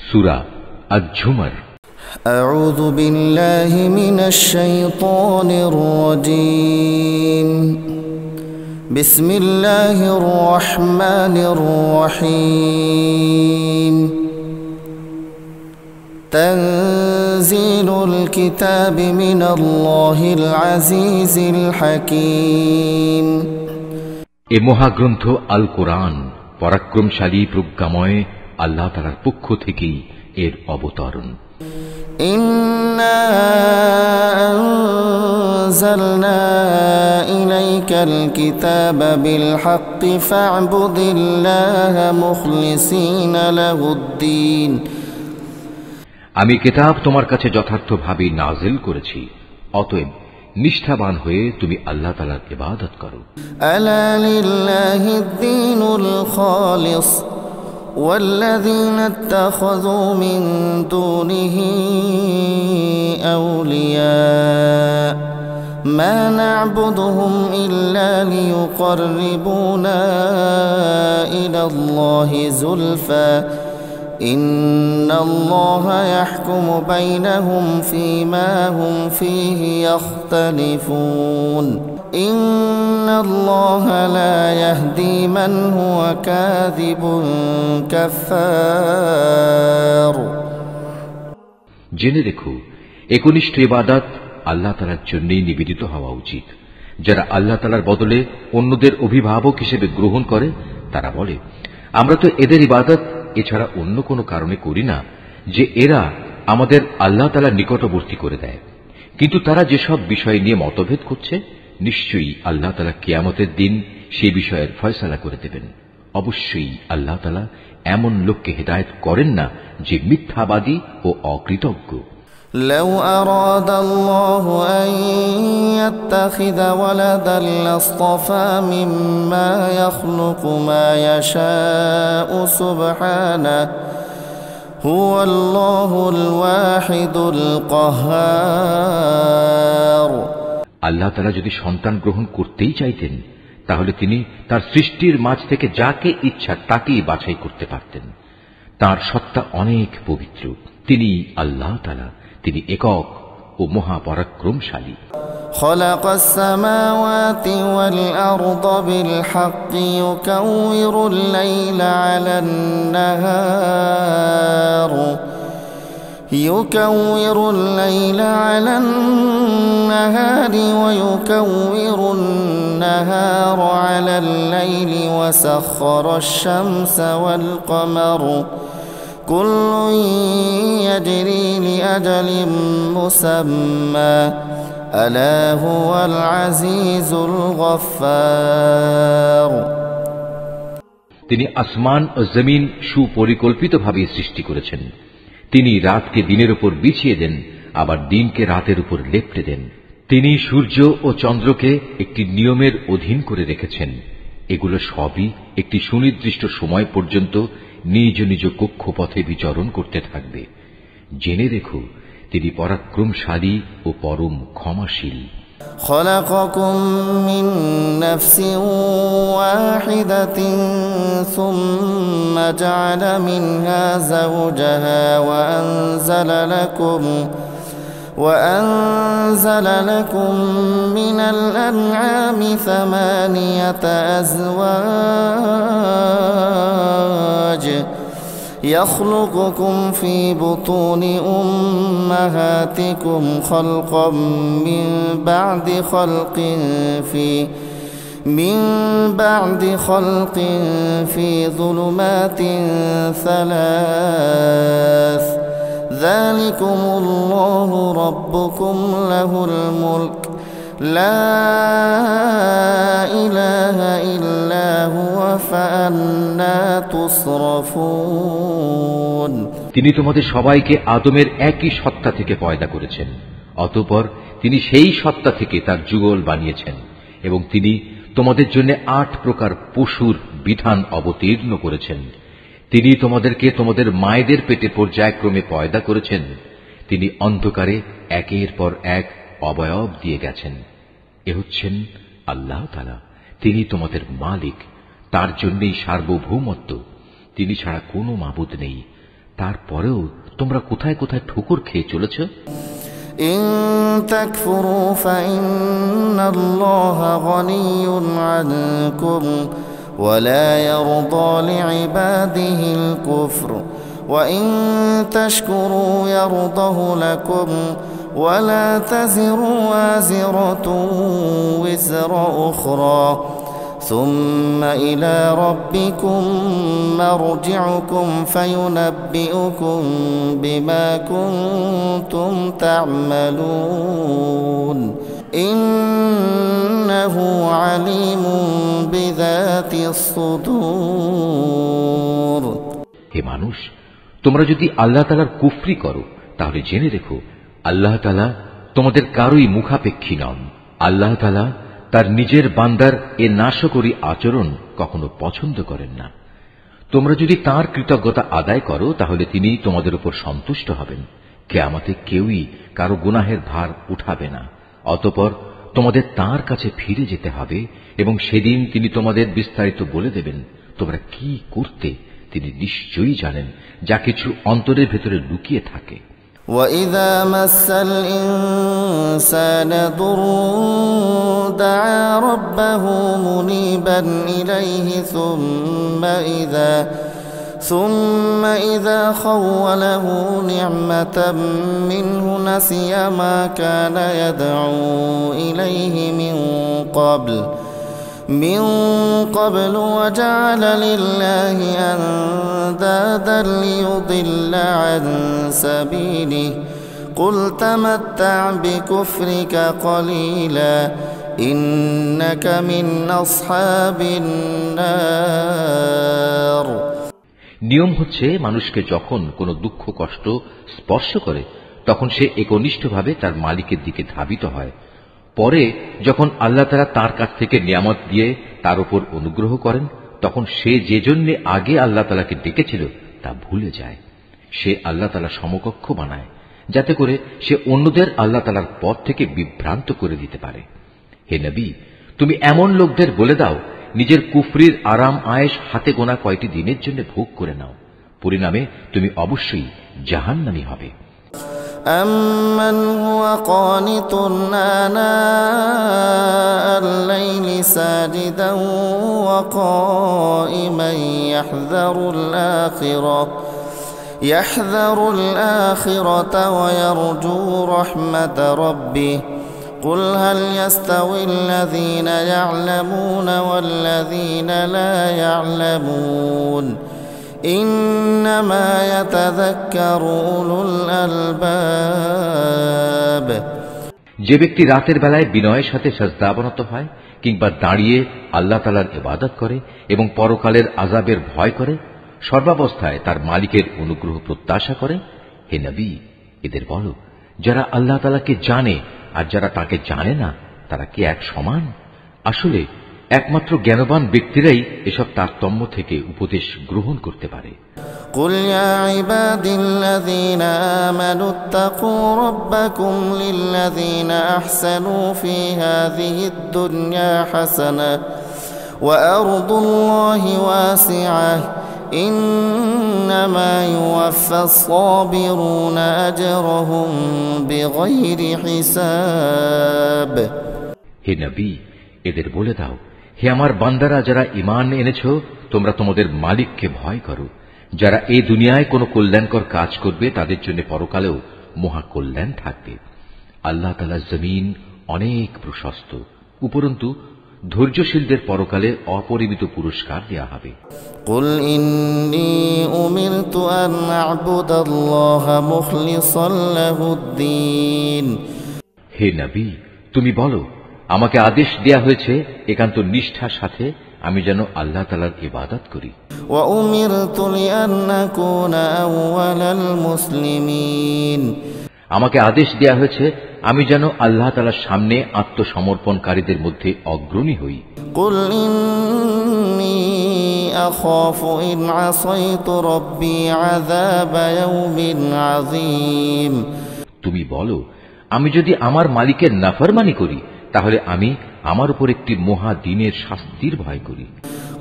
সূরা আয-ঝুমার। আউযু বিল্লাহি মিনাশ শাইতানির রাজীম। বিসমিল্লাহির রহমানির রহিম। তানজিলুল কিতাবি মিনাল্লাহিল আজিজিল হাকীম। এ মহাগ্রন্থ আল কোরআন পরাক্রমশালী প্রজ্ঞাময় আল্লাহ তাআলার পক্ষ থেকেই এর অবতরণ। ইন্না আনজালনা ইলাইকাল কিতাবা বিল হাক্কি ফা'বুদিল্লাহা মুখলিসিনা লাহুদ্দীন। আমি কিতাব তোমার কাছে যথার্থভাবে নাজিল করেছি, অতএব নিষ্ঠাবান হয়ে তুমি আল্লাহ তাআলার ইবাদত করো। আলা লিল্লাহিদ দীনুল খালিস والذين اتخذوا من دونه أولياء ما نعبدهم إلا ليقربونا إلى الله زلفى إن الله يحكم بينهم فيما هم فيه يختلفون إن الله لا يهدي من هو كاذب كفار। জেনে রেখো, একনিষ্ঠ ইবাদত আল্লাহ তাআলার জন্যই নিবেদিত হওয়া উচিত। যারা আল্লাহ তাআলার বদলে অন্যদের অভিভাবক হিসেবে গ্রহণ করে তারা বলে, আমরা তো এদের ইবাদত এছাড়া অন্য কোনো কারণে করি না যে এরা আমাদের আল্লাহ তাআলার নিকটবর্তী করে দেয়। কিন্তু তারা যেসব বিষয় নিয়ে মতভেদ করছে, নিশ্চয়ই আল্লাহ তাআলা কিয়ামতের দিন সেই বিষয়ের ফয়সালা করে দেবেন। অবশ্যই আল্লাহ তাআলা এমন লোককে হেদায়েত করেন না যে মিথ্যাবাদী ও অকৃতজ্ঞ। لو أراد الله أن يتخذ ولدا لاصطفى مما يخلق ما يشاء سبحانه هو الله الواحد القهار। আল্লাহ তাআলা যদি সন্তান গ্রহণ করতেই চাইতেন তাহলে তিনি তার সৃষ্টির মাঝ থেকে যাকে ইচ্ছা তাকেই বাছাই করতে পারতেন। তার সত্তা অনেক পবিত্র। তিনি আল্লাহ তাআলা, তিনি একক ও মহাপরাক্রমশালী। خلق السماوات والأرض بالحق يكور الليل على النهار ويكور النهار على الليل وسخر الشمس والقمر كل يجري لأجل مسمى ألا هو العزيز الغفار। তিনি আসমান ও জমিন সুপরিকল্পিতভাবে সৃষ্টি করেছেন। তিনি রাতকে দিনের উপর বিছিয়ে দেন, আবার দিনকে রাতের উপর লেপ্টে দেন। তিনি সূর্য ও চন্দ্রকে একটি নিয়মের অধীন করে রেখেছেন। এগুলো সবই একটি সুনির্দিষ্ট সময় পর্যন্ত নিজ নিজ কক্ষপথে বিচরণ করতে থাকবে। জেনে রেখো, তিনি পরাক্রমশালী ও পরম ক্ষমাশীল। خلقكم من نفس واحدة ثم جعل منها زوجها وأنزل لكم من الأنعام 8 أزواج يخلقكم في بطون أمهاتكم خلقا من بعد خلق في ظلمات 3 ذلكم الله ربكم له الملك لا إله إلا هو فأنا تصرفون। তিনি তোমাদের সবাইকে আদমের একই সত্তা থেকে পয়দা করেছেন, অতঃপর তিনি সেই সত্তা থেকে তার যুগল বানিয়েছেন এবং তিনি তোমাদের জন্য 8 প্রকার পশুর বিধান অবতীর্ণ করেছেন। তিনি তোমাদেরকে তোমাদের মায়েদের পেটে পর্যায়ক্রমে পয়দা করেছেন। তিনি অন্ধকারে একের পর এক অবয়ব দিয়ে গেছেন। এ হচ্ছেন আল্লাহ তাআলা, তিনি তোমাদের মালিক, তার জন্যই সার্বভৌমত্ব। তিনি ছাড়া কোনো মাবুদ নেই, তারপরেও তোমরা কোথায় কোথায় ঠোকর খেয়ে চলেছ? إن تكفروا فإن الله غني عنكم ولا يرضى لعباده الكفر وإن تشكروا يرضه لكم ولا تزر وازرة وزر أخرى ثم إلى ربكم مرجعكم فينبئكم بما كنتم تعملون إنه عليم بذات الصدور। হে মানুষ, তোমরা যদি আল্লাহ তাআলার কুফরি করো তাহলে জেনে রেখো আল্লাহ তাআলা তোমাদের কারোই মুখাপেক্ষী নন। আল্লাহ তাআলা তার নিজের বান্দার এ নাশকরী আচরণ কখনো পছন্দ করেন না। তোমরা যদি তাঁর কৃতজ্ঞতা আদায় করো তাহলে তিনি তোমাদের উপর সন্তুষ্ট হবেন। কিয়ামতে কেউই কারো গুনাহের ভার উঠাবে না। অতঃপর তোমাদের তাঁর কাছে ফিরে যেতে হবে এবং সেদিন তিনি তোমাদের বিস্তারিত বলে দেবেন তোমরা কি করতে। তিনি নিশ্চয়ই জানেন যা কিছু অন্তরের ভেতরে লুকিয়ে থাকে। وَإِذَا مَسَّ الْإِنسَانَ ضُرٌّ دَعَا رَبَّهُ مُنِيبًا إِلَيْهِ ثُمَّ إِذَا خَوَّلَهُ نِعْمَةً مِّنْهُ نَسِيَ مَا كَانَ يَدْعُو إِلَيْهِ من قبل وجعل لله أندادا ليضل عن سبيله قل تمتع بكفرك قليلا إنك من أصحاب النار। নিয়ম হচ্ছে মানুষকে যখন কোনো দুঃখ কষ্ট স্পর্শ করে তখন সে একনিষ্ঠভাবে তার মালিকের দিকে ধাবিত হয়। পরে যখন আল্লাহ তাআলা তার কাছ থেকে নিয়ামত দিয়ে তার উপর অনুগ্রহ করেন তখন সে যে জন্য আগে আল্লাহ তাআলাকে ডেকেছিল তা ভুলে যায়। সে আল্লাহ তাআলা সমকক্ষ বানায় যাতে করে সে অন্যদের আল্লাহ তাআলার পথ থেকে বিভ্রান্ত করে দিতে পারে। হে নবী, তুমি এমন লোকদের বলে দাও নিজের কুফরির আরাম আয়েশ হাতে গোনা কয়টি দিনের জন্য ভোগ করে নাও, পরিণামে তুমি অবশ্যই জাহান্নামী হবে। أَمَّنْ هُوَ قَانِتٌ آنَاءَ اللَّيْلِ سَاجِدًا وَقَائِمًا يَحْذَرُ الْآخِرَةَ وَيَرْجُو رَحْمَةَ رَبِّهِ قُلْ هَلْ يَسْتَوِي الَّذِينَ يَعْلَمُونَ وَالَّذِينَ لَا يَعْلَمُونَ إِنَّمَا يَتَذَكَّرُ أُولُو الْأَلْبَابِ। যে ব্যক্তি রাতের বেলায় বিনয়ের সাথে সাজদা অবনত হয় কিংবা দাঁড়িয়ে আল্লাহ তাআলার ইবাদত করে এবং পরকালের আযাবের ভয় করে, সর্বাবস্থায় তার মালিকের অনুগ্রহ প্রত্যাশা করে, হে নবী, এদের বলো যারা আল্লাহ তাআলাকে জানে আর যারা তাকে জানে না তারা কি এক সমান? আসলে একমাত্র জ্ঞানবান ব্যক্তিরাই এসব তারতম্য থেকে উপদেশ গ্রহণ করতে পারে। قل يا عبادي الذين آمنوا اتقوا ربكم للذين أحسنوا في هذه الدنيا حسنة وأرض الله واسعة إنما يوفى الصابرون أجرهم بغير حساب। হে নবী, এদের বলে দাও, হে আমার বান্দারা যারা ঈমান এনেছো, তোমরা তোমাদের মালিককে ভয় করো। যারা এই দুনিয়ায় কোনো কল্যাণকর কাজ করবে তাদের জন্য পরকালেও মহা কল্যাণ থাকবে। আল্লাহ তাআলার জমিন অনেক প্রশস্ত, উপরন্তু ধৈর্যশীলদের পরকালে অপরিমিত পুরস্কার দেয়া হবে। قل إني أمرت أن أعبد الله مخلصا له الدين। হে নবী, তুমি বলো, আমাকে আদেশ দেয়া হয়েছে একান্ত নিষ্ঠার সাথে আমি যেন আল্লাহ তাআলার ইবাদত করি। وأمرت لأن أكون أول المسلمين। আমাকে আদেশ দেয়া হয়েছে আমি যেন আল্লাহ তাআলার সামনে আত্মসমর্পণকারীদের মধ্যে অগ্রণী হই। قل إني أخاف إن عصيت ربي عذاب يوم عظيم। তুমি বলো, আমি যদি আমার মালিকের নাফরমানি করি তাহলে আমি আমার উপর একটি মহা দিনের শাস্তির ভয় করি।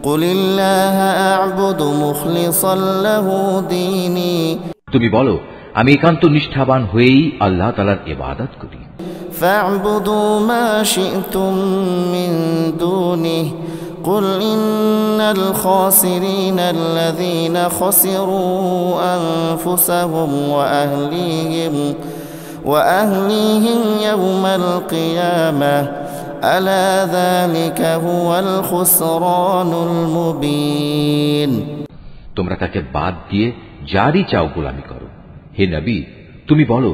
قل الله أعبد مخلصا له ديني তুমি বলো আমি একান্ত নিষ্ঠাবান হয়েই আল্লাহ তাআলার ইবাদত করি। فاعبدوا ما شئتم من دونه قل إن الخاسرين الذين خسروا أنفسهم وأهليهم يوم القيامة ألا ذلك هو الخسران المبين তোমরা তাকে বাদ দিয়ে যারই চাও গোলামি করো। হে নবী, তুমি বলো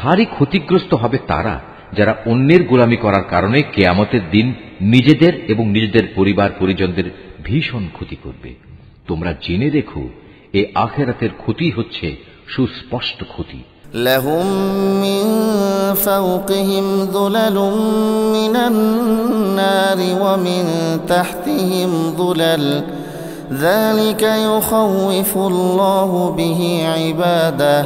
ভারী ক্ষতিগ্রস্ত হবে তারা যারা অন্যের গোলামি করার কারণে কিয়ামতের দিন নিজেদের এবং নিজেদের পরিবার পরিজনদের ভীষণ ক্ষতি করবে। তোমরা জেনে রেখো এই আখিরাতের ক্ষতি হচ্ছে সুস্পষ্ট ক্ষতি। لهم من فوقهم ظلل من النار ومن تحتهم ظلل ذلك يخوف الله به عباده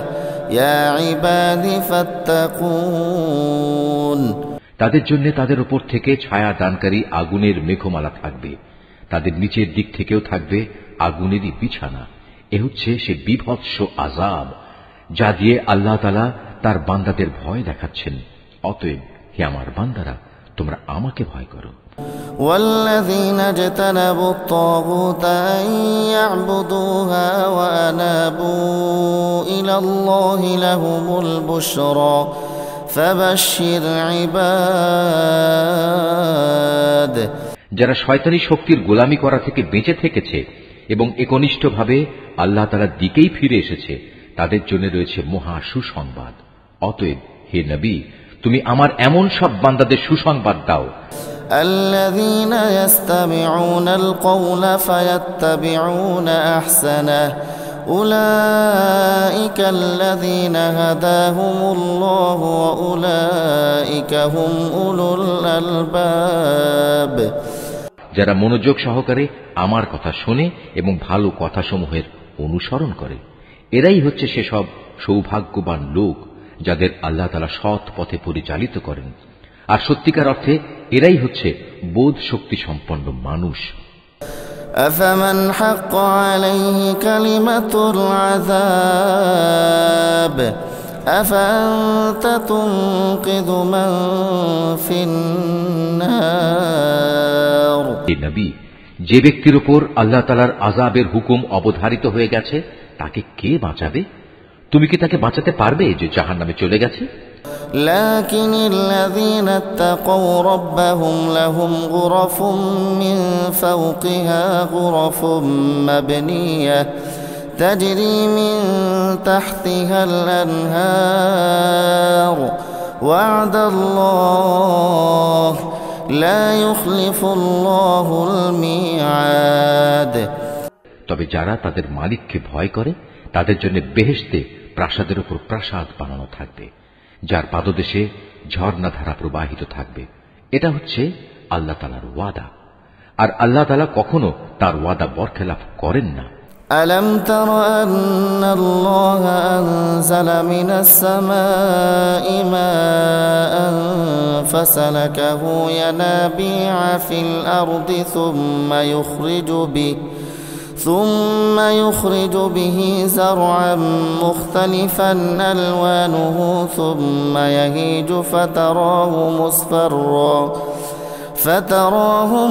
يا عباد فاتقون তাদের জন্য তাদের উপর থেকে ছায়া দানকারী আগুনের মেঘমালা থাকবে, তাদের নিচের দিক থেকেও থাকবে আগুনেরই বিছানা। এ হচ্ছে সে বিভৎস আযাব যা দিয়ে আল্লাহ তাআলা তার বান্দাদের ভয় দেখাচ্ছেন। অতএব হে আমার বান্দারা, তোমরা আমাকে ভয় করো। والذين اجتنبوا الطاغوت أن يعبدوها وأنابوا إلى الله لهم البشرى فبشر عباد যারা শয়তানি শক্তির গোলামি করা থেকে বেঁচে থেকেছে এবং একনিষ্ঠভাবে আল্লাহ তাআলার দিকেই ফিরে এসেছে, তাদের জন্য রয়েছে মহা সুসংবাদ। অতএব হে নবী, তুমি আমার এমন সব বান্দাদের সুসংবাদ দাও الذين يستمعون القول فيتبعون أحسنه أولئك الذين هداهم الله وأولئك هم أولو الألباب যারা মনোযোগ সহকারে আমার কথা শোনে এবং ভালো কথাসমূহের অনুসরণ করে, এরাই হচ্ছে সেসব সৌভাগ্যবান লোক যাদের আল্লাহ তাআলা সৎ পথে পরিচালিত করেন। আর সত্যিকার অর্থে এরাই হচ্ছে বোধ শক্তি সম্পন্ন মানুষ। أفمن حق عليه كلمة العذاب أفأنت تنقذ من في النار হে নবী, যে ব্যক্তির উপর আল্লাহ তাআলার আযাবের হুকুম অবধারিত হয়ে গেছে তাকে কে বাঁচাবে? তুমি কি তাকে বাঁচাতে পারবে যে জাহান্নামে চলে গেছে? لكن الذين اتقوا ربهم لهم غرف من فوقها غرف مبنية تجري من تحتها الأنهار وعد الله لا يخلف الله الميعاد তবে যারা তাদের মালিককে ভয় করে তাদের জন্য বেহেশতে প্রাসাদের উপর প্রাসাদ বানানো থাকবে, যার পাদদেশে ঝর্ণাধারা প্রবাহিত থাকবে। এটা হচ্ছে আল্লাহ তাআলার ওয়াদা, আর আল্লাহ তাআলা কখনো তার ওয়াদা বরখেলাফ করেন না। ألم تر أن الله أنزل من السماء ماء فسلكه ينابيع في الأرض ثم يخرج به زرعا مختلفا ألوانه ثم يهيج فتراه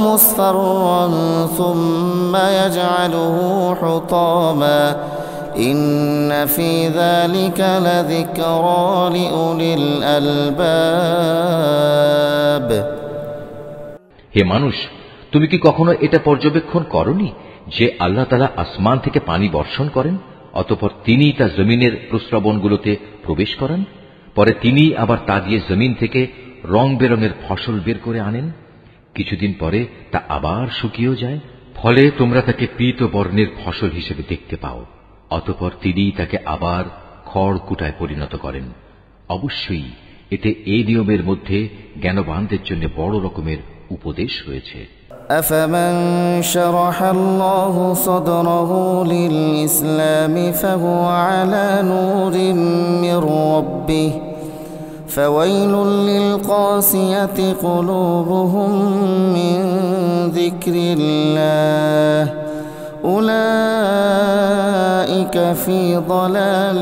مصفرا ثم يجعله حطاما إن في ذلك لذكرى لأولي الألباب হে মানুষ, তুমি কি কখনো এটা পর্যবেক্ষণ করনি যে আল্লাহ তাআলা আসমান থেকে পানি বর্ষণ করেন, অতঃপর তিনি তা জমিনের প্রস্রবণগুলোতে প্রবেশ করান, পরে তিনি আবার তা দিয়ে জমিন থেকে রং বেরঙের ফসল বের করে আনেন। কিছুদিন পরে তা আবার শুকিয়েও যায়, ফলে তোমরা তাকে পীত বর্ণের ফসল হিসেবে দেখতে পাও। অতঃপর তিনি তাকে আবার খড়কুটায় পরিণত করেন। অবশ্যই এতে এই নিয়মের মধ্যে জ্ঞানবানদের জন্য বড় রকমের উপদেশ রয়েছে। أفمن شرح الله صدره للإسلام فهو على نور من ربه فويل للقاسية قلوبهم من ذكر الله أولئك في ضلال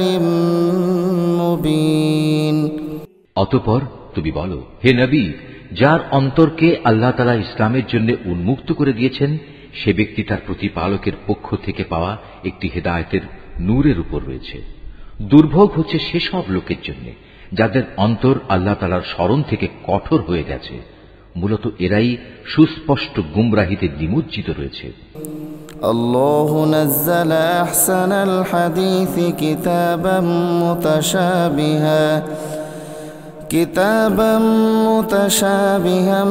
مبين। অতঃপর তুমি বলো, হে নবী, যার অন্তরকে আল্লাহ তাআলা ইসলামের জন্য উন্মুক্ত করে দিয়েছেন, সে ব্যক্তি তার প্রতিপালকের পক্ষ থেকে পাওয়া একটি হেদায়েতের নূরের উপর রয়েছে। দুর্ভোগ হচ্ছে সেসব লোকের জন্য যাদের অন্তর আল্লাহ তাআলার স্মরণ থেকে কঠোর হয়ে গেছে। মূলত এরাই সুস্পষ্ট গুমরাহিতে নিমজ্জিত রয়েছে। الله نزل أحسن الحديث كتابا متشابها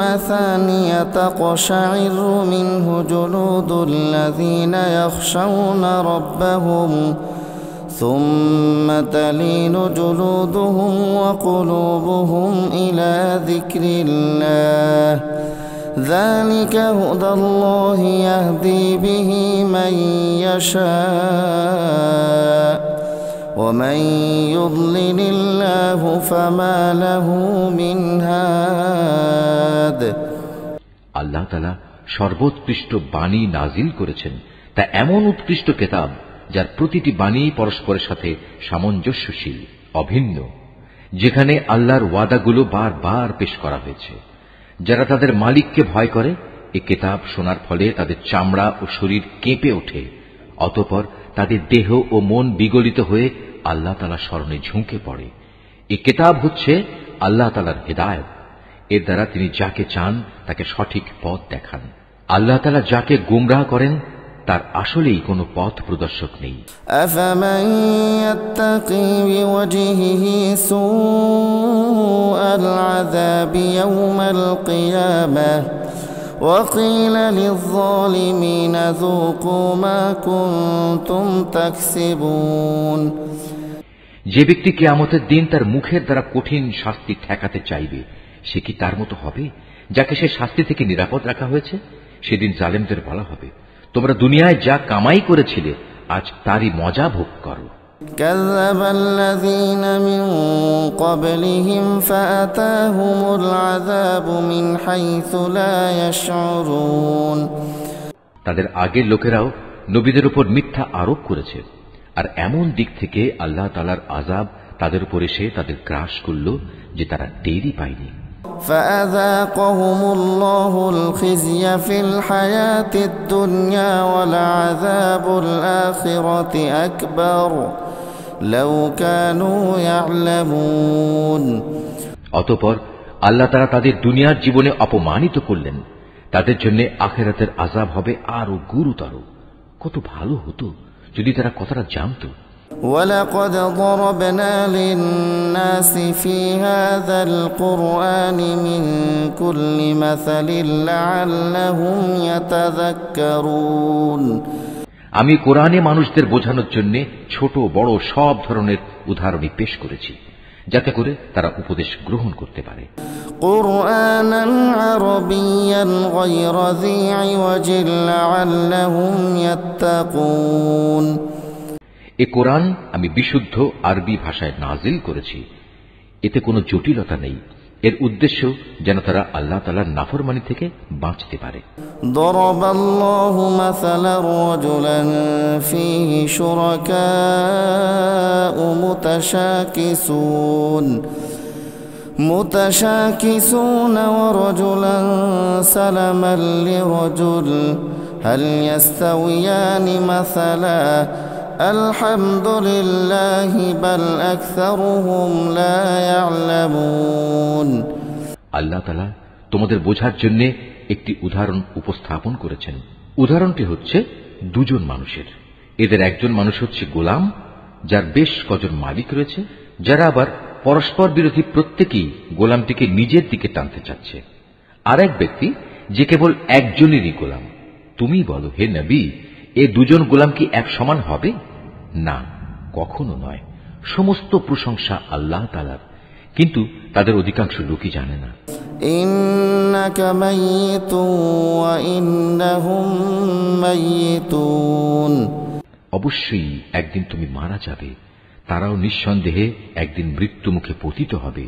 مثانية تقشعر منه جلود الذين يخشون ربهم ثم تلين جلودهم وقلوبهم إلى ذكر الله ذلك هدى الله يهدي به من يشاء ومن يضلل الله فما له من هاد। আল্লাহ তাআলা সর্বোৎকৃষ্ট বাণী নাজিল করেছেন, তা এমন উৎকৃষ্ট কিতাব যার প্রতিটি বাণী পরস্পরের সাথে সামঞ্জস্যশীল, অভিন্ন, যেখানে আল্লাহর ওয়াদাগুলো বারবার পেশ করা হয়েছে। যারা তাদের মালিককে ভয় করে, এ কিতাব শোনার ফলে তাদের চামড়া ও শরীর কেঁপে ওঠে, অতঃপর তাদের দেহ ও মন বিগলিত হয়ে আল্লাহ তাআলার স্মরণে ঝুঁকে পড়ে। এ কিতাব হচ্ছে আল্লাহ তাআলার হেদায়েত। এর দ্বারা তিনি যাকে চান তাকে সঠিক পথ দেখান। আল্লাহ তাআলা যাকে গুমরাহ করেন তার আসলেই কোনো পথ প্রদর্শক নেই। আফামান ইয়াত্তাকি বিওয়াজহিহি সুআল আযাবি ইয়াওমাল কিয়ামাহ وقيل للظالمين ذوقوا ما كنتم تكسبون। যে ব্যক্তি কিয়ামতের দিন তার মুখের দ্বারা কঠিন শাস্তি ঠেকাতে চাইবে, সে কি তার মতো হবে যাকে সে শাস্তি থেকে নিরাপদ রাখা হয়েছে? সেদিন জালেমদের বলা হবে, তোমরা দুনিয়ায় যা কামাই করেছিলে আজ তারই মজা ভোগ করো। كذب الذين من قبلهم فأتاهم العذاب من حيث لا يشعرون। তাদের আগের লোকেরাও নবীদের উপর মিথ্যা আরোপ করেছে, আর এমন দিক থেকে আল্লাহ তাআলার আযাব তাদের উপর এসে তাদের গ্রাস করল যে তারা টেরই পায়নি। فأذاقهم الله الخزي في الحياة الدنيا ولعذاب الآخرة أكبر لو كانوا يعلمون। অতঃপর আল্লাহ তাআলা তাদের দুনিয়ার জীবনে অপমানিত করলেন, তাদের জন্য আখিরাতের আযাব হবে আরো গুরুতর। কত ভালো হতো যদি তারা কথাটা জানতো। ولقد ضربنا للناس في هذا القرآن من كل مثل لعلهم يتذكرون। আমি কোরআনে মানুষদের বোঝানোর জন্য ছোট বড় সব ধরনের উদাহরণই পেশ করেছি, যাতে করে তারা উপদেশ গ্রহণ করতে পারে। قرآنا عربيا غير ذي عوج لعلهم يتقون। এ কোরআন আমি বিশুদ্ধ আরবি ভাষায় নাজিল করেছি, এতে কোনো জটিলতা নেই। এর উদ্দেশ্য যেন তারা আল্লাহ তাআলার নাফরমানি থেকে বাঁচতে পারে। ضرب الله مثلا رجلا فيه شركاء متشاكسون ورجلا سلما لرجل هل يستويان مثلا الحمد لله بل أكثرهم لا يعلمون। আল্লাহ তাআলা তোমাদের বোঝার জন্য একটি উদাহরণ উপস্থাপন করেছেন। উদাহরণটি হচ্ছে দুজন মানুষের। এদের একজন মানুষ হচ্ছে গোলাম, যার বেশ কজন মালিক রয়েছে, যারা আবার পরস্পর বিরোধী, প্রত্যেকেই গোলামটিকে নিজের দিকে টানতে চাচ্ছে। আর এক ব্যক্তি যে কেবল একজনেরই গোলাম। তুমি বলো, হে নবী, এ দুজন গোলাম কি এক সমান হবে? না, কখনো নয়। সমস্ত প্রশংসা আল্লাহ তাআলার, কিন্তু তাদের অধিকাংশ লোকই জানে না। ইন্নাকা মাইয়িতুন ওয়া ইন্নাহুম মাইয়িতুন। অবশ্যই একদিন তুমি মারা যাবে, তারাও নিঃসন্দেহে একদিন মৃত্যু মুখে পতিত হবে।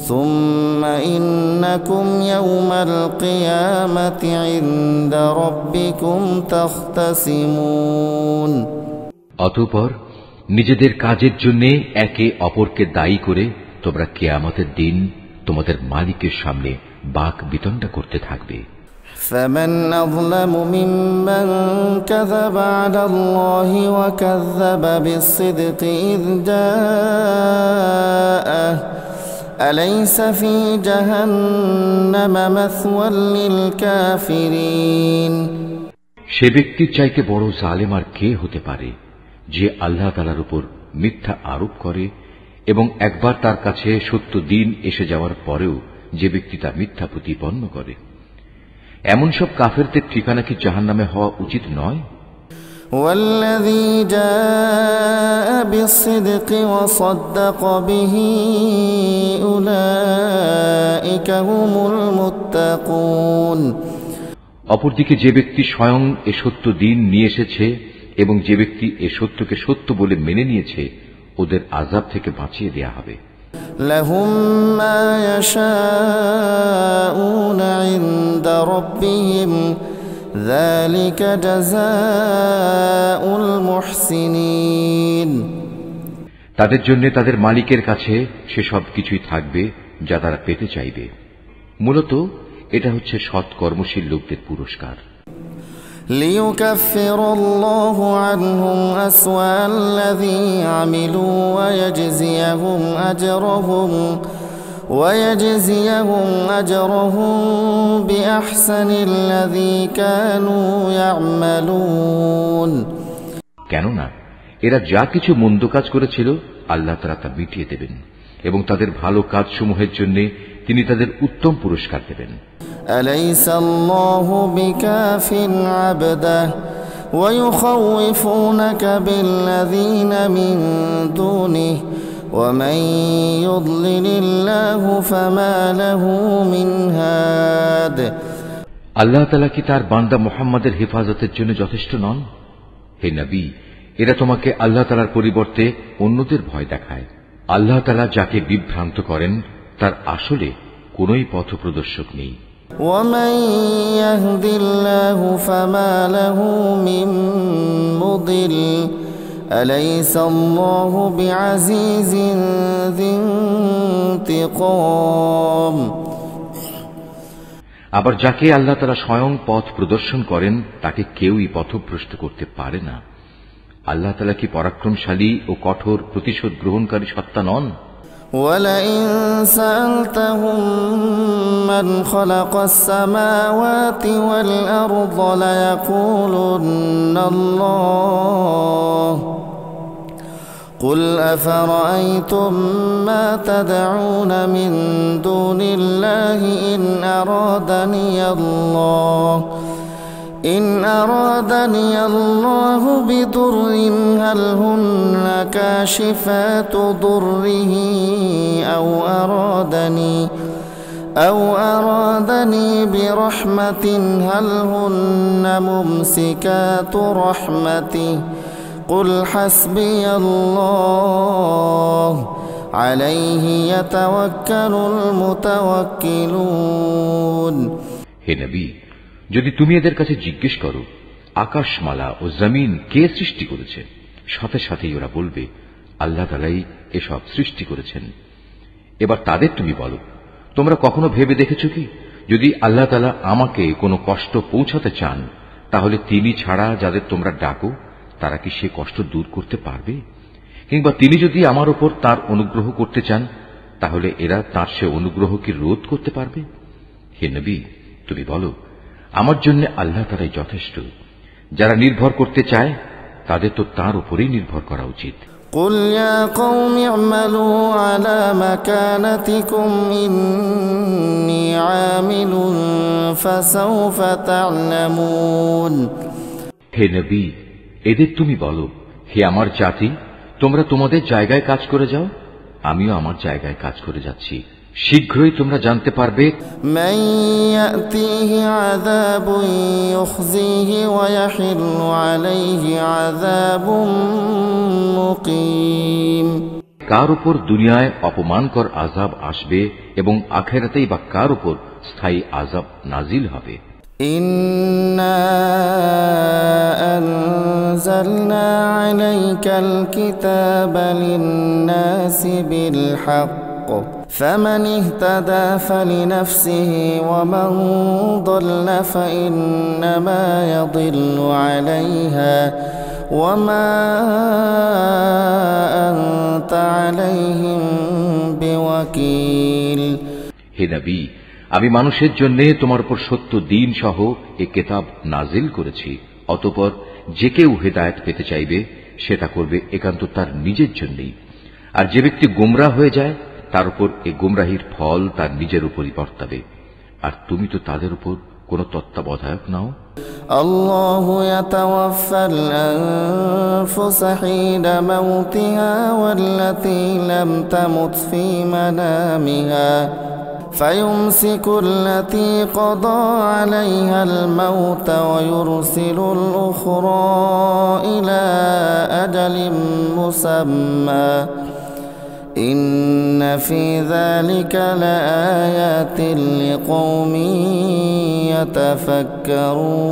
ثم إنكم يوم القيامة عند ربكم تختصمون। অতঃপর নিজেদের কাজের জন্য একে অপরকে দায়ী করে তোমরা কিয়ামতের দিন তোমাদের মালিকের সামনে বাক বিতণ্ডা করতে থাকবে। فمن أظلم ممن كذب على الله وكذب بالصدق إذ جاءه أليس في جهنم مثوى للكافرين। সে ব্যক্তির চাইতে বড় জালেম আর কে হতে পারে যে আল্লাহ তাআলার উপর মিথ্যা আরোপ করে এবং একবার তার কাছে সত্য দিন এসে যাওয়ার পরেও যে ব্যক্তি তা মিথ্যা প্রতিপন্ন করে। এমন সব কাফেরদের ঠিকানা কি জাহান্নামে হওয়া উচিত নয়? والذي جاء بالصدق وصدق به أولئك هم المتقون। অপরদিকে যে ব্যক্তি স্বয়ং এ সত্য দিন নিয়ে এসেছে এবং যে ব্যক্তি এ সত্যকে সত্য বলে মেনে নিয়েছে ওদের আযাব থেকে বাঁচিয়ে দেয়া হবে। لهم ما يشاءون عند ربهم ذلك جزاء المحسنين। তাদের জন্য তাদের মালিকের কাছে সে সব কিছুই থাকবে যা তারা পেতে চাইবে। মূলত এটা হচ্ছে সৎ কর্মশীল লোকদের পুরস্কার। ليكفر الله عنهم أسوأ الذي عملوا ويجزيهم أجرهم بأحسن الذي كانوا يعملون। কেননা এরা যা কিছু মন্দ কাজ করেছিল আল্লাহ তাআলা তা মিটিয়ে দেবেন এবং তাদের ভালো কাজসমূহের জন্য তিনি তাদের উত্তম পুরস্কার দেবেন। أليس الله بكاف عبده ويخوفونك بالذين من دونه ومن يضلل الله فما له من هاد। আল্লাহ তাআলা কি তার বান্দা মুহাম্মদের হেফাজতের জন্য যথেষ্ট নন? হে নবী, এরা তোমাকে আল্লাহ তাআলার পরিবর্তে অন্যদের ভয় দেখায়। আল্লাহ তাআলা যাকে বিভ্রান্ত করেন তার আসলে কোনই পথপ্রদর্শক নেই। ومن يهد الله فما له من مضل أليس الله بعزيز ذي انتقام। আবার যাকে আল্লাহ তাআলা স্বয়ং পথ প্রদর্শন করেন তাকে কেউই পথভ্রষ্ট করতে পারে না। আল্লাহ তাআলা কি পরাক্রমশালী ও কঠোর প্রতিশোধ গ্রহণকারী সত্তা নন? ولئن سألتهم من خلق السماوات والأرض ليقولن الله قل أفرأيتم ما تدعون من دون الله إن أرادني الله بضر هل هن كاشفات ضره أو أرادني برحمة هل هن ممسكات رحمته قل حسبي الله عليه يتوكل المتوكلون। হে নবী, যদি তুমি এদের কাছে জিজ্ঞেস করো আকাশমালা ও জমিন কে সৃষ্টি করেছে, সাথে সাথেই ওরা বলবে আল্লাহ তাআলাই এসব সৃষ্টি করেছেন। এবার তাদের তুমি বলো, তোমরা কখনো ভেবে দেখেছ কি যদি আল্লাহ তাআলা আমাকে কোনো কষ্ট পৌঁছাতে চান তাহলে তিনি ছাড়া যাদের তোমরা ডাকো তারা কি সে কষ্ট দূর করতে পারবে? কিংবা তিনি যদি আমার উপর তার অনুগ্রহ করতে চান তাহলে এরা তার সে অনুগ্রহ কি রোধ করতে পারবে? হে নবী, তুমি বলো আমার জন্য আল্লাহ তাআলাই যথেষ্ট। যারা নির্ভর করতে চায় তাদের তো তার উপরেই নির্ভর করা উচিত। قل يا قوم اعملوا على مكانتكم إني عامل فسوف تعلمون। হে নবী, এদের তুমি বলো, হে আমার জাতি, তোমরা তোমাদের জায়গায় কাজ করে যাও, আমিও আমার জায়গায় কাজ করে যাচ্ছি। শীঘ্রই তোমরা জানতে পারবে মান ইয়াতিহি আযাবুন ইউখজিহি ওয়া ইয়াহিল্লু আলাইহি আযাবুন মুকিম। কার উপর দুনিয়ায় অপমানকর আযাব আসবে এবং আখিরাতেই বা কার উপর স্থায়ী আযাব নাজিল হবে। ইন্না আনজালনা আলাইকাল কিতাবা লিন-নাসি বিল হক ফামান ইহতাদা ফালিনাফসিহি ওয়া মান দাল্লা ফাইন্নামা ইয়াদিল্লু আলাইহা ওয়া মা আনতা আলাইহিম বিওয়াকিল। হে নবী, আমি মানুষের জন্য তোমার উপর সত্য দ্বীন সহ এ কিতাব নাজিল করেছি। অতঃপর যে কেউ হেদায়েত পেতে চাইবে সেটা করবে একান্ত তার নিজের জন্যই, আর যে ব্যক্তি গোমরাহ হয়ে যায় তার উপর এ গোমরাহির ফল তার নিজের উপরই বর্তাবে। আর তুমি তো তাদের উপর কোন তত্ত্বাবধায়ক নাও। আল্লাহু ইয়াতাওয়াফাল আনফুসা হিনা মাউতিহা ওয়াল্লাতী লাম তামুত ফী মানামিহা فيمسك التي قضى عليها الموت ويرسل الأخرى إلى أجل مسمى إن في ذلك لآيات لقوم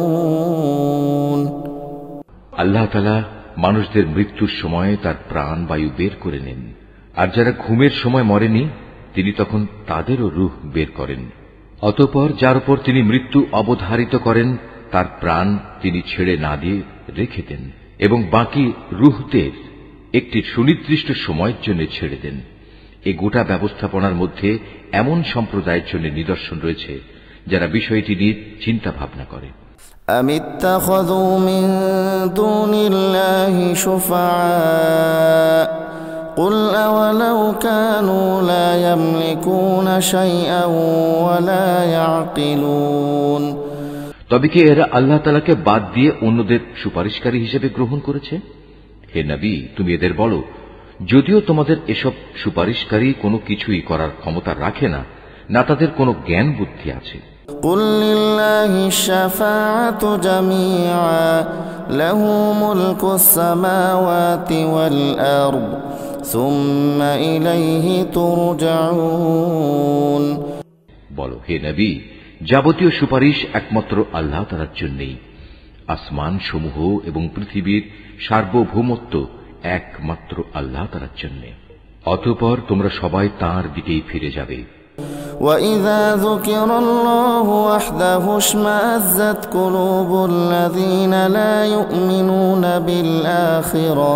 يتفكرون। আল্লাহ তাআলা মানুষদের মৃত্যুর সময় তার প্রাণ বায়ু বের করে নেন, আর যারা ঘুমের সময় মরেনি তিনি তখন তাদেরও রূহ বের করেন। অতঃপর যার উপর তিনি মৃত্যু অবধারিত করেন তার প্রাণ তিনি ছেড়ে না দিয়ে রেখে দেন এবং বাকি রূহদের একটি সুনির্দিষ্ট সময়ের জন্য ছেড়ে দেন। এই গোটা ব্যবস্থাপনার মধ্যে এমন সম্প্রদায়ের জন্য নিদর্শন রয়েছে যারা বিষয়টি নিয়ে চিন্তা ভাবনা করে। أم اتخذوا من دون الله شفعاء قل أولو كانوا لا يملكون شيئا ولا يعقلون। তবে কি এরা আল্লাহ তাআলাকে বাদ দিয়ে অন্যদের সুপারিশকারী হিসেবে গ্রহণ করেছে? হে নবী, তুমি এদের বলো, যদিও তোমাদের এসব সুপারিশকারী কোনো কিছুই করার ক্ষমতা রাখে না, না তাদের কোনো জ্ঞান বুদ্ধি আছে। قل لله الشفاعة جميعا له ملك السماوات والأرض ثم إليه ترجعون। বলো, হে নবী, যাবতীয় সুপারিশ একমাত্র আল্লাহ তাআলার জন্যই। আসমান সমূহ এবং পৃথিবীর সার্বভৌমত্ব একমাত্র আল্লাহ তাআলার জন্য। অতঃপর তোমরা সবাই তাঁর দিকেই ফিরে যাবে। وَإِذَا ذُكِرَ اللَّهُ وَحْدَهُ اشْمَأَزَّتْ قُلُوبُ الَّذِينَ لَا يُؤْمِنُونَ بِالْآخِرَةِ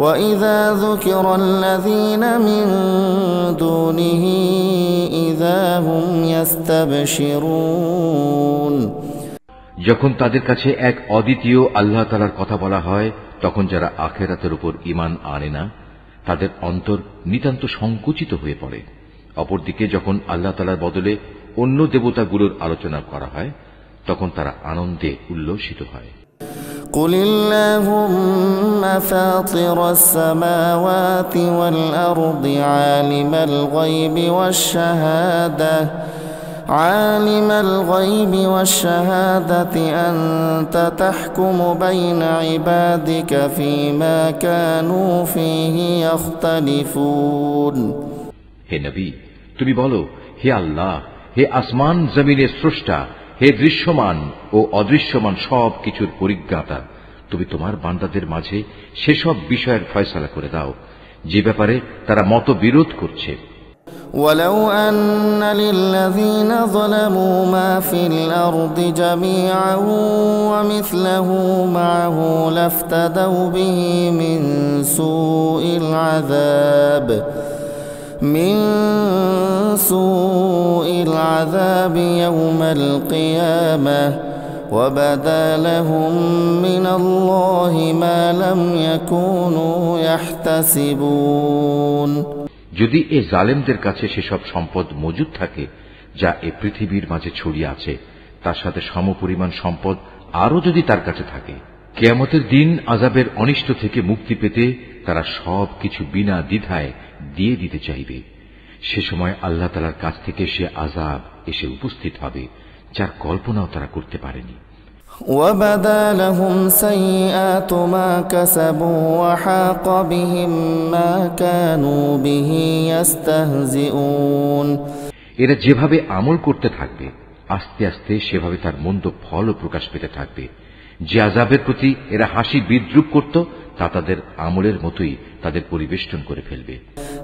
وَإِذَا ذُكِرَ الَّذِينَ مِن دُونِهِ إِذَا هُمْ يَسْتَبْشِرُونَ। যখন তাদের কাছে এক অদ্বিতীয় আল্লাহ তাআলার কথা বলা হয় তখন যারা আখিরাতের উপর ঈমান আনে না তাদের অন্তর নিতান্ত সংকুচিত হয়ে পড়ে। অপরদিকে যখন আল্লাহ তাআলার বদলে অন্য দেবতাগুলোর আলোচনা করা হয় তখন তারা আনন্দে উল্লসিত হয়। قُلِ اللَّهُمَّ فَاطِرَ السَّمَاوَاتِ وَالْأَرْضِ عَالِمَ الْغَيْبِ وَالشَّهَادَةِ أَنْتَ تَحْكُمُ بَيْنَ عِبَادِكَ فِيمَا كَانُوا فِيهِ يَخْتَلِفُونَ। হে নবী, তুমি বলো, হে আল্লাহ, হে আসমান জমিনের স্রষ্টা, হে দৃশ্যমান ও অদৃশ্যমান সব কিছুর পরিজ্ঞাতা, তুমি তোমার বান্দাদের মাঝে সেসব বিষয়ের ফয়সালা করে দাও যে ব্যাপারে তারা মতবিরোধ করছে। وَلَوْ أَنَّ لِلَّذِينَ ظَلَمُوا مَا فِي الْأَرْضِ جَمِيعًا وَمِثْلَهُ مَعَهُ لَافْتَدَوْا بِهِ مِنْ سُوءِ الْعَذَابِ يَوْمَ الْقِيَامَةِ وَبَدَا لَهُم مِّنَ اللَّهِ مَا لَمْ يَكُونُوا يَحْتَسِبُونَ। যদি এ জালেমদের কাছে সেসব সম্পদ মজুদ থাকে যা এ পৃথিবীর মাঝে ছড়িয়ে আছে, তার সাথে সমপরিমাণ সম্পদ আরও যদি তার কাছে থাকে, কিয়ামতের দিন আযাবের অনিষ্ট থেকে মুক্তি পেতে তারা সব কিছু বিনা দ্বিধায় দিয়ে দিতে চাইবে। সে সময় আল্লাহ তাআলার কাছ থেকে সে আযাব এসে উপস্থিত হবে যার কল্পনাও তারা করতে পারেনি। وبدا لهم سيئات ما كسبوا وحاق بهم ما كانوا به يستهزئون এরা যেভাবে আমল করতে থাকবে আস্তে আস্তে সেভাবে তার মন্দ ফলও প্রকাশ পেতে থাকবে। যে আযাবের প্রতি এরা হাসি বিদ্রুপ করত তা তাদের আমলের মতোই তাদের পরিবেষ্টন করে ফেলবে।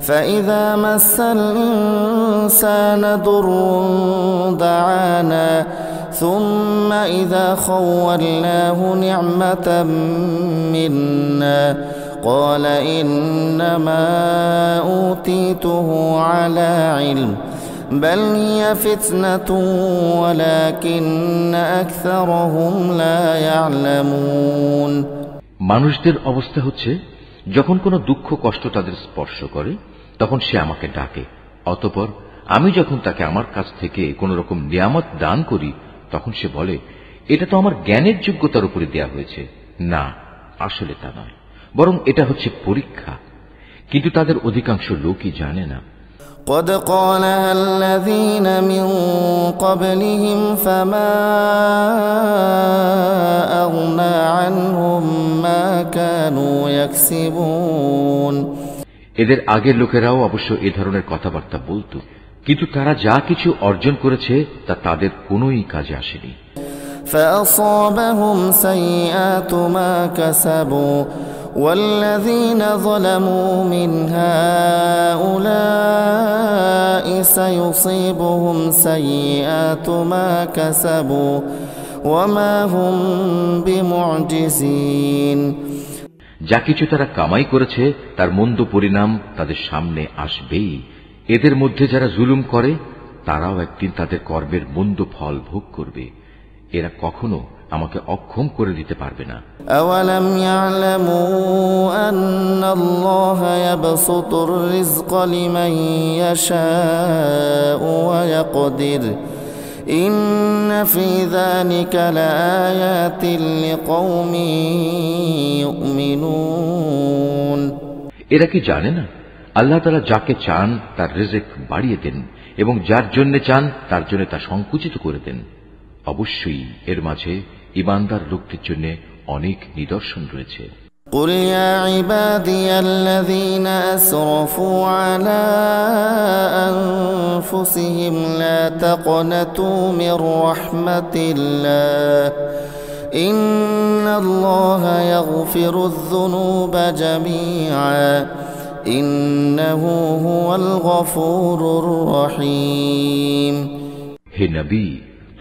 فإذا مس الإنسان ضر دعانا ثم إذا خولناه نعمة منا قال إنما أوتيته على علم بل هي فتنة ولكن أكثرهم لا يعلمون মানুষদের অবস্থা হচ্ছে যখন কোনো দুঃখ কষ্ট তাদের স্পর্শ করে তখন সে আমাকে ডাকে, অতঃপর আমি যখন তাকে আমার কাছ থেকে কোন রকম নিয়ামত দান করি তখন সে বলে এটা তো আমার জ্ঞানের যোগ্যতার উপরে দেয়া হয়েছে। না, আসলে তা নয়, বরং এটা হচ্ছে পরীক্ষা। কিন্তু তাদের অধিকাংশ লোকই জানে না। قد قالها الذين من قبلهم فما أغنى عنهم ما كانوا يكسبون এদের আগের লোকেরাও অবশ্য এ ধরনের কথাবার্তা বলতো, কিন্তু তারা যা কিছু অর্জন করেছে তা তাদের কোনোই কাজে আসেনি। فأصابهم سيئات ما كسبوا والذين ظلموا من هؤلاء سيصيبهم سيئات ما كسبوا وما هم بمعجزين যা কিছু তারা কামাই করেছে তার মন্দ পরিণাম তাদের সামনে আসবেই। এদের মধ্যে যারা জুলুম করে তারাও একদিন তাদের কর্মের মন্দ ফল ভোগ করবে। এরা কখনো আমাকে অক্ষম করে দিতে পারবে না। أولم يعلموا أن الله يبسط الرزق لمن يشاء ويقدر إن في ذلك لآيات لقوم يؤمنون এরা কি জানে না আল্লাহ তাআলা যাকে চান তার রিজিক বাড়িয়ে দেন এবং যার জন্য চান তার জন্য তা সংকুচিত করে দেন। অবশ্যই এর মাঝে ঈমানদার লোকদের জন্য অনেক নিদর্শন রয়েছে। قل يا عبادي الذين أسرفوا على أنفسهم لا تقنطوا من رحمة الله إن الله يغفر الذنوب جميعا إنه هو الغفور الرحيم হে নবী,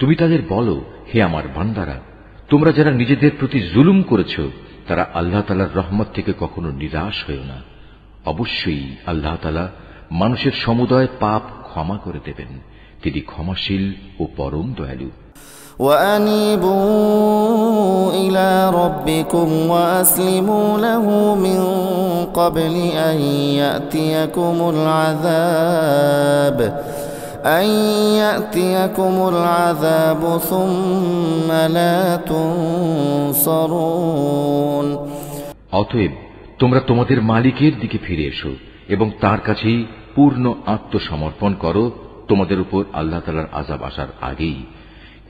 তুমি তাদের বলো, হে আমার বান্দারা, তোমরা যারা নিজেদের প্রতি জুলুম করেছ তারা আল্লাহ তাআলার রহমত থেকে কখনো নিরাশ হয়ো না। অবশ্যই আল্লাহ তাআলা মানুষের সমুদয় পাপ ক্ষমা করে দেবেন, তিনি ক্ষমাশীল ও পরম দয়ালু। وأنيبوا إلى ربكم وأسلموا له من قبل أن يأتيكم العذاب ثم لا تنصرون অতএব তোমরা তোমাদের মালিকের দিকে ফিরে এসো এবং তার কাছেই পূর্ণ আত্মসমর্পণ করো তোমাদের উপর আল্লাহ তাআলার আযাব আসার আগেই,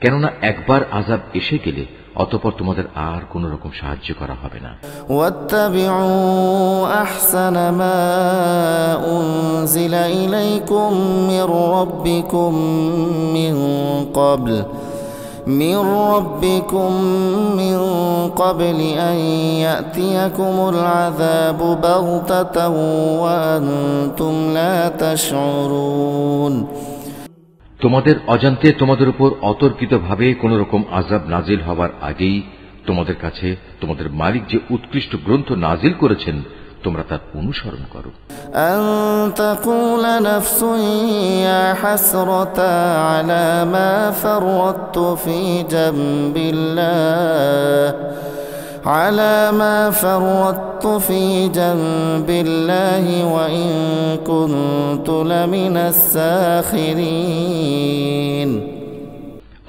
কেননা একবার আযাব এসে গেলে অতঃপর তোমাদের আর কোন রকম সাহায্য করা হবে না। ওয়াত্তাবিউ আহসানা মা উনজিলা ইলাইকুম মির রাব্বিকুম মিন ক্বাবলি আন ইয়াতিয়াকুমুল আযাবু বাগতাতান ওয়া আনতুম লা তাশউরুন তোমাদের অজান্তে তোমাদের উপর অতর্কিতভাবে কোন রকম আযাব নাজিল হবার আগেই তোমাদের কাছে তোমাদের মালিক যে উৎকৃষ্ট গ্রন্থ নাজিল করেছেন তোমরা তার অনুসরণ করো। আন তাকুলা নাফসুন ইয়া হাসরাতা আলা মা ফাররাতু ফি জামবিল্লাহ على ما فرطت في جنب الله وإن كنت لمن الساخرين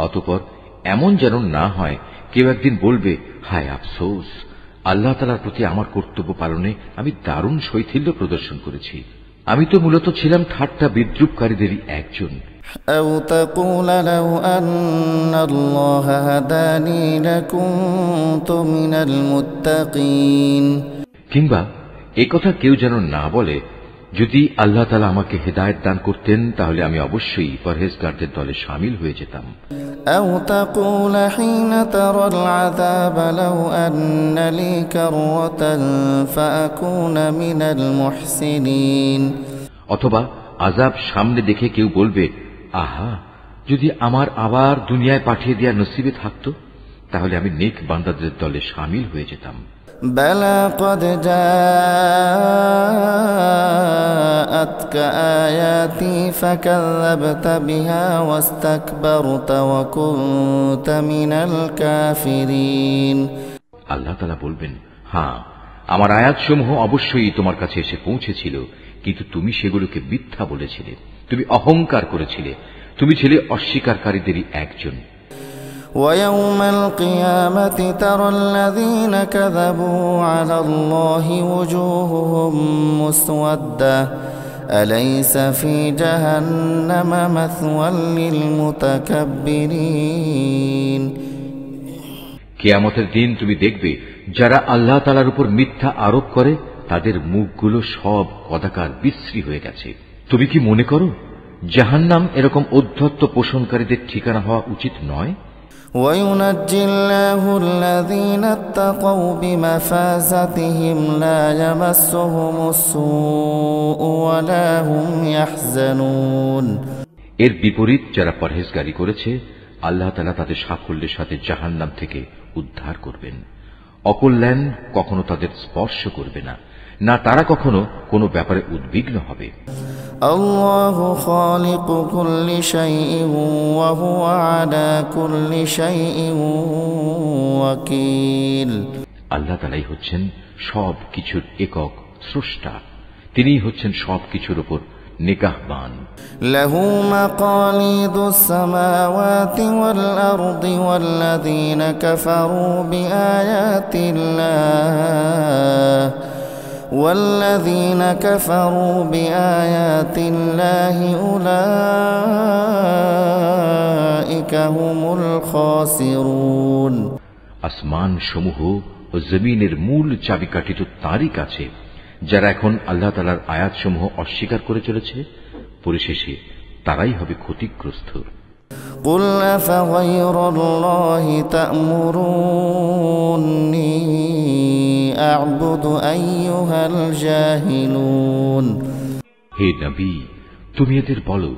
অতঃপর এমন যেন না হয় কেউ একদিন বলবে, হায় আফসোস, আল্লাহ তাআলার প্রতি আমার কর্তব্য পালনে আমি দারুণ শৈথিল্য প্রদর্শন করেছি, আমি তো মূলত ছিলাম ঠাট্টা বিদ্রুপকারীদেরই একজন। أو تقول لو أن الله هداني لكنت من المتقين কিংবা একথা কেউ যেন না বলে, যদি আল্লাহ তাআলা আমাকে হেদায়েত দান করতেন তাহলে আমি অবশ্যই পরহেজগারদের দলে শামিল হয়ে যেতাম। أو تقول حين ترى العذاب لو أن لي كرة فأكون من المحسنين অথবা আযাব সামনে দেখে কেউ বলবে, আহা, যদি আমার আবার দুনিয়ায় পাঠিয়ে দেওয়া নসিবে থাকতো তাহলে আমি নেক বান্দাদের দলে শামিল হয়ে যেতাম। بلى قد جاءتك آياتي فكذبت بها واستكبرت وكنت من الكافرين আল্লাহ তাআলা বলবেন, হ্যাঁ, আমার আয়াতসমূহ অবশ্যই তোমার কাছে এসে পৌঁছেছিল, কিন্তু তুমি সেগুলোকে মিথ্যা বলেছিলে, তুমি অহংকার করেছিলে, তুমি ছিলে অস্বীকারীদেরই একজন। ويوم القيامة ترى الذين كذبوا على الله وجوههم مسودة أليس في جهنم مثوى للمتكبرين কিয়ামতের দিন তুমি দেখবে যারা আল্লাহ তাআলার উপর মিথ্যা আরোপ করে তাদের মুখগুলো সব কদাকার বিশ্রী হয়ে গেছে। তুমি কি মনে করো জাহান্নাম এরকম উদ্ধত্ত পোষণকারীদের ঠিকানা হওয়া উচিত নয়? وينجي الله الذين اتقوا بمفازتهم لا يمسهم السوء ولا هم يحزنون এর বিপরীত যারা পরহেজগারি করেছে আল্লাহ তাআলা তাদের সাফল্যের সাথে জাহান্নাম থেকে উদ্ধার করবেন। অকল্যাণ কখনো তাদের স্পর্শ করবে না, না তারা কখনো কোনো ব্যাপারে উদ্বিগ্ন হবে। الله خالق كل شيء وهو على كل شيء وكيل আল্লাহ তাআলাই হচ্ছেন সব কিছুর একক স্রষ্টা, তিনিই হচ্ছেন সব কিছুর উপর নিগাহবান। له مقاليد السماوات والأرض والذين كفروا بآيات الله أولئك هم الخاسرون আসমান সমূহ ও জমিনের মূল চাবিকাঠি তো তারই কাছে। যারা এখন আল্লাহ তাআলার আয়াতসমূহ অস্বীকার করে চলেছে পরিশেষে তারাই হবে ক্ষতিগ্রস্ত। قل أفغير الله تأمروني أعبد أيها الجاهلون হে নবী, তুমি এদের বলো,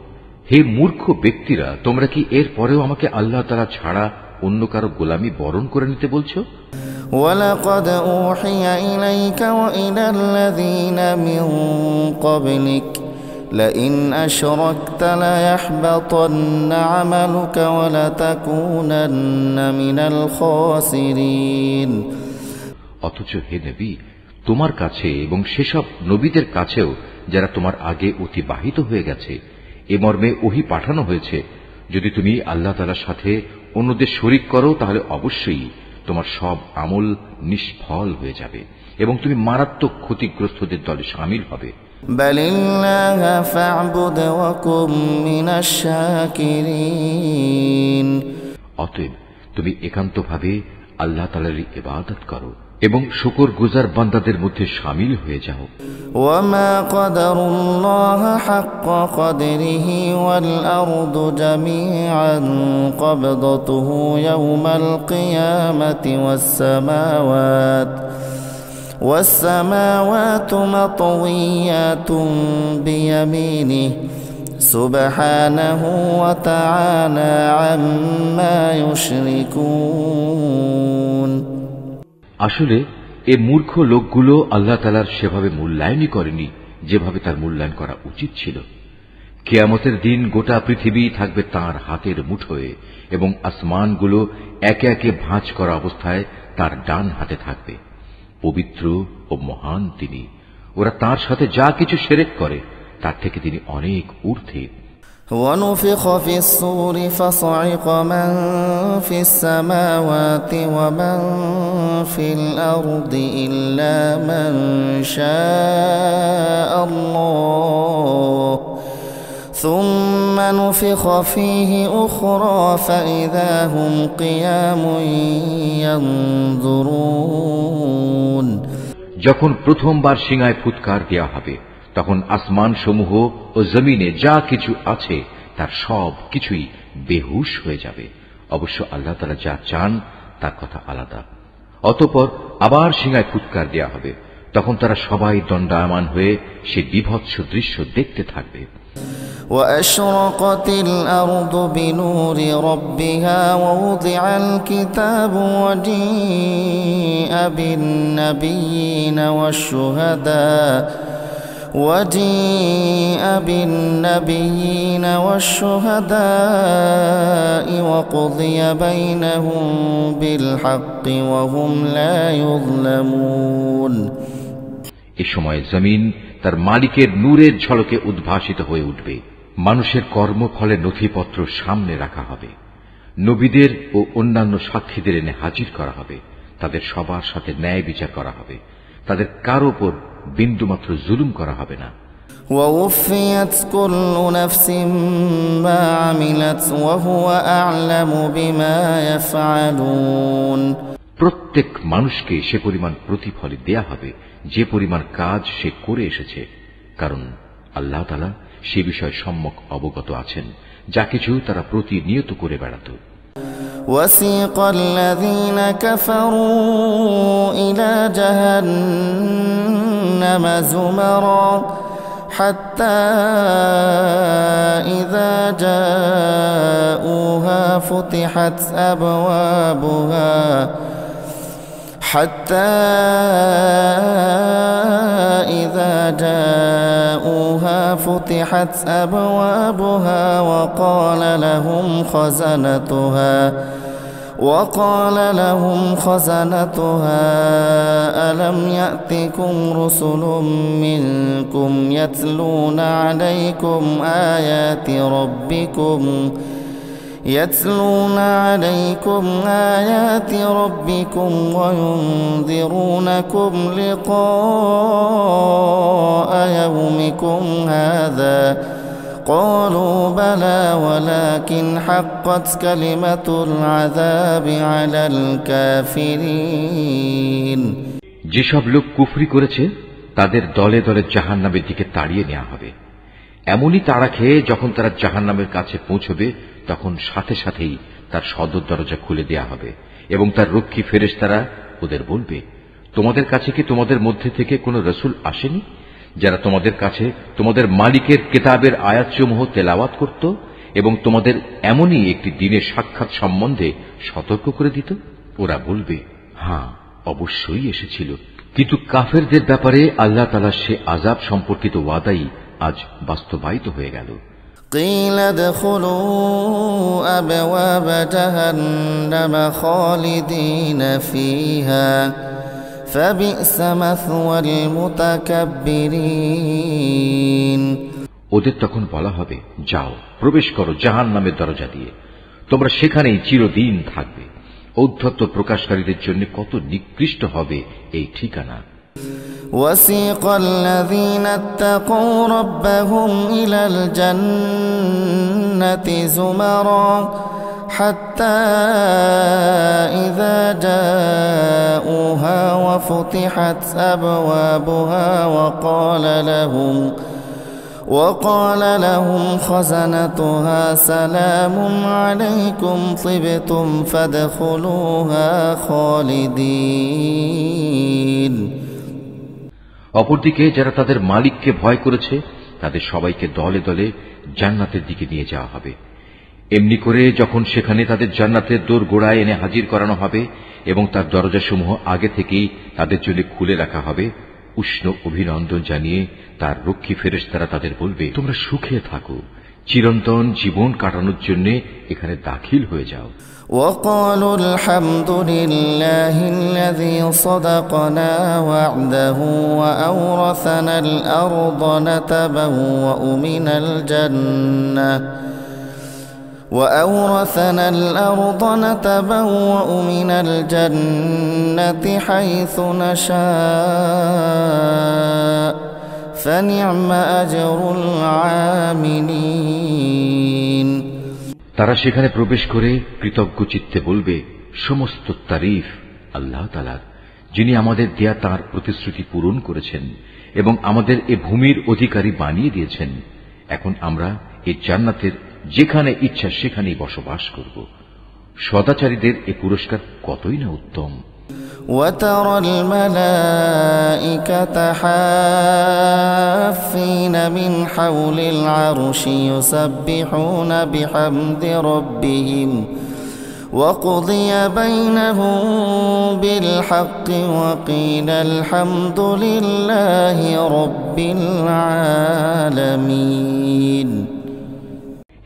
হে মূর্খ ব্যক্তিরা, তোমরা কি এর পরেও আমাকে আল্লাহ তাআলা ছাড়া অন্য কারো গোলামি বরণ করে নিতে বলছো? ولقد أوحي إليك وإلى الذين من قبلك لئن أشركت ليحبطن عملك ولتكونن من الخاسرين অথচ হে নবী, তোমার কাছে এবং সেসব নবীদের কাছেও যারা তোমার আগে অতিবাহিত হয়ে গেছে এ মর্মে ওহী পাঠানো হয়েছে, যদি তুমি আল্লাহ তাআলার সাথে অন্যদের শরীক করো তাহলে অবশ্যই তোমার সব আমল নিষ্ফল হয়ে যাবে এবং তুমি মারাত্মক ক্ষতিগ্রস্তদের দলে শামিল হবে। বালিল্লাহ ফা'বুদ ওয়া কুম মিনাশ শাকিরিন অতএব তুমি একান্তভাবে আল্লাহ তাআলার ইবাদত করো এবং শুকরগুজার বান্দাদের মধ্যে শামিল হয়ে যাও। ওয়ামা কদারুল্লাহ হাক্কা কদরিহি ওয়াল আরদু জামিআন কবদতুহু ইয়াওমাল কিয়ামাতি والسماوات مطويات بيمينه سبحانه وتعالى عما يشركون আসলে এ মূর্খ লোকগুলো আল্লাহ তাআলার সেভাবে মূল্যায়নই করেনি যেভাবে তার মূল্যায়ন করা উচিত ছিল। কিয়ামতের দিন গোটা পৃথিবী থাকবে তার হাতের মুঠোয় এবং আসমানগুলো একে একে ভাঁজ করা অবস্থায় তার ডান হাতে থাকবে। পবিত্র ও মহান তিনি, ওরা তার সাথে যা কিছু শিরক করে তার থেকে তিনি অনেক ঊর্ধ্বে। ونفخ في الصور فصعق من في السماوات ومن في الأرض إلا من شاء الله ثم نفخ فيه أخرى فإذا هم قيام ينظرون যখন প্রথমবার সিংহায় ফুৎকার দেওয়া হবে তখন আসমান সমূহ ও জমিনে যা কিছু আছে তার সব কিছুই বেহুশ হয়ে যাবে। অবশ্য আল্লাহ তাআলা যা চান তার কথা আলাদা। অতঃপর আবার সিংহায় ফুৎকার দেওয়া হবে, তখন তারা সবাই দণ্ডায়মান হয়ে সে বিভৎস দৃশ্য দেখতে থাকবে। وأشرقت الأرض بنور ربها ووضع الكتاب وجيء بالنبيين والشهداء وقضي بينهم بالحق وهم لا يظلمون এ সময় জমিন তার মালিকের নূরের ঝলকে উদ্ভাসিত হয়ে উঠবে। মানুষের কর্মফলের নথিপত্র সামনে রাখা হবে, নবীদের ও অন্যান্য সাক্ষীদের এনে হাজির করা হবে, তাদের সবার সাথে ন্যায় বিচার করা হবে, তাদের কারো উপর বিন্দুমাত্র জুলুম করা হবে না। ووفيت كل نفس ما عملت وهو أعلم بما يفعلون প্রত্যেক মানুষকে সে পরিমাণ প্রতিফল দেয়া হবে যে পরিমাণ কাজ সে করে এসেছে, কারণ আল্লাহ তাআলা সে বিষয়ে সম্যক অবগত আছেন যা কিছু তারা প্রতিনিয়ত করে বেড়াত। وسيق الذين كفروا إلى جهنم زمرا حتى إذا جاءوها فتحت أبوابها وقال لهم خزنتها ألم يأتكم رسل منكم يتلون عليكم آيات ربكم وينذرونكم لقاء يومكم هذا قالوا بلى ولكن حقت كلمة العذاب على الكافرين যেসব লোক কুফরি করেছে তাদের দলে দলে জাহান্নামের দিকে তাড়িয়ে নেওয়া হবে। এমনই তাড়া খেয়ে যখন তারা জাহান্নামের কাছে পৌঁছবে তখন সাথে সাথেই তার সদর দরজা খুলে দেয়া হবে এবং তার রক্ষী ফেরেশতারা ওদের বলবে, তোমাদের কাছে কি তোমাদের মধ্যে থেকে কোনো রাসূল আসেনি যারা তোমাদের কাছে তোমাদের মালিকের কিতাবের আয়াতসমূহ তেলাওয়াত করত এবং তোমাদের এমনই একটি দিনের সাক্ষাৎ সম্বন্ধে সতর্ক করে দিত? ওরা বলবে, হ্যাঁ অবশ্যই এসেছিল, কিন্তু কাফেরদের ব্যাপারে আল্লাহ তাআলা সে আযাব সম্পর্কিত ওয়াদাই আজ বাস্তবায়িত হয়ে গেল। قيل ادخلوا أبواب جهنم خالدين فيها فبئس مثوى المتكبرين ওদের তখন বলা হবে, যাও প্রবেশ করো জাহান্নামের দরজা দিয়ে, তোমরা সেখানেই চিরদিন থাকবে। ঔদ্ধত্য প্রকাশকারীদের জন্য কত নিকৃষ্ট হবে এই ঠিকানা। وسيق الذين اتقوا ربهم إلى الجنة زمرا حتى إذا جاءوها وفتحت أبوابها وقال لهم خزنتها سلام عليكم طبتم فادخلوها خالدين অপরদিকে যারা তাদের মালিককে ভয় করেছে তাদের সবাইকে দলে দলে জান্নাতের দিকে নিয়ে যাওয়া হবে। এমনি করে যখন সেখানে তাদের জান্নাতের দোরগোড়ায় এনে হাজির করানো হবে এবং তার দরজাসমূহ আগে থেকেই তাদের জন্য খুলে রাখা হবে, উষ্ণ অভিনন্দন জানিয়ে তার রক্ষী ফেরেশতারা তাদের বলবে, তোমরা সুখে থাকো, চিরন্তন জীবন কাটানোর জন্য এখানে দাখিল হয়ে যাও। وقالوا الحمد لله الذي صدقنا وعده وأورثنا الأرض نتبوأ من الجنة حيث نشاء فنعم أجر العاملين তারা সেখানে প্রবেশ করে কৃতজ্ঞ চিত্তে বলবে, সমস্ত তারিফ আল্লাহ তাআলার, যিনি আমাদের দেয়া তাঁর প্রতিশ্রুতি পূরণ করেছেন এবং আমাদের এ ভূমির অধিকারী বানিয়ে দিয়েছেন। এখন আমরা এই জান্নাতের যেখানে ইচ্ছা সেখানেই বসবাস করব। সদাচারীদের এ পুরস্কার কতই না উত্তম। وترى الملائكة حافين من حول العرش يسبحون بحمد ربهم وقضي بينهم بالحق وقيل الحمد لله رب العالمين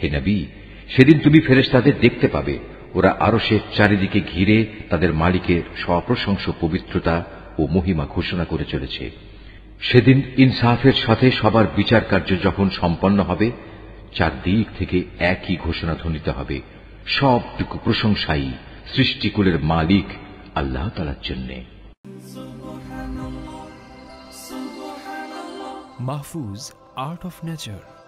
হে নবী, সেদিন তুমি ফেরেশতাদের দেখতে পাবে, ওরা আরশের চারিদিকে ঘিরে তাদের মালিকের সপ্রশংস পবিত্রতা ও মহিমা ঘোষণা করে চলেছে। সেদিন ইনসাফের সাথে সবার বিচার কার্য যখন সম্পন্ন হবে, চারদিক থেকে একই ঘোষণা ধ্বনিত হবে, সবটুকু প্রশংসাই সৃষ্টিকুলের মালিক আল্লাহ তাআলার জন্য। Mahfuz, Art of Nature।